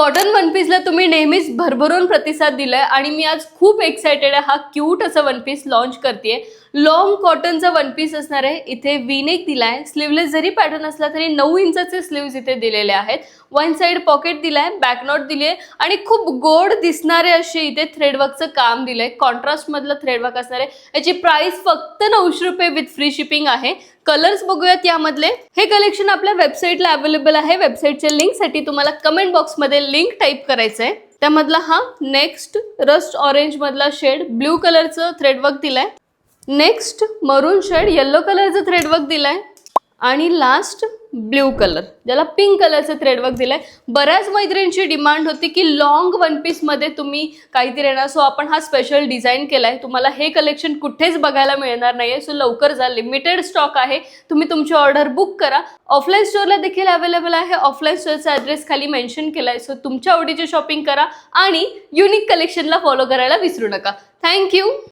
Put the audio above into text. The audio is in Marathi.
कॉटन वन पीसला तुम्ही नेहमीच भरभरून प्रतिसाद दिलाय आणि मी आज खूप एक्साइटेड आहे. हा क्यूट असा वन पीस लॉन्च करतेय. लॉंग कॉटनचा वन पीस असणार आहे. इथे वी नेक दिलाय. स्लीवलेस जरी पॅटर्न असला तरी 9 इंचाचे स्लीव्ज इथे दिलेले आहेत. वन साइड पॉकेट दिलाय, बॅक नॉट दिलीये आणि खूप गोड दिसणारे असे इथे थ्रेडवर्कचं काम दिलंय. कॉन्ट्रास्ट मधलं थ्रेडवर्क असणार आहे. याची प्राइस फक्त 900 रुपये विथ फ्री शिपिंग आहे. कलर्स बघूयात यामधले. हे कलेक्शन आपल्या वेबसाईटला अवेलेबल आहे. वेबसाईटच्या लिंकसाठी तुम्हाला कमेंट बॉक्समध्ये लिंक टाईप करायचं आहे. त्यामधला हा नेक्स्ट रस्ट ऑरेंज मधला शेड ब्ल्यू कलरचं थ्रेडवर्क दिलाय. नेक्स्ट मरून शेड येलो कलरचं थ्रेडवर्क दिलाय आणि लास्ट ब्ल्यू कलर ज्याला पिंक कलरचं थ्रेडवर्क दिलाय. बऱ्याच मैत्रिणींची डिमांड होती की लॉंग वन पीस मध्ये तुम्ही काहीतरी येणार, सो आपण हा स्पेशल डिझाईन केलाय. तुम्हाला हे कलेक्शन कुठेच बघायला मिळणार नाहीये, सो लवकर जा. लिमिटेड स्टॉक आहे. तुम्ही तुमची ऑर्डर बुक करा. ऑफलाईन स्टोअरला देखील अवेलेबल आहे. ऑफलाईन स्टोअरचा ॲड्रेस खाली मेन्शन केलाय. सो तुमच्या आवडीची शॉपिंग करा आणि युनिक कलेक्शनला फॉलो करायला विसरू नका. थँक्यू.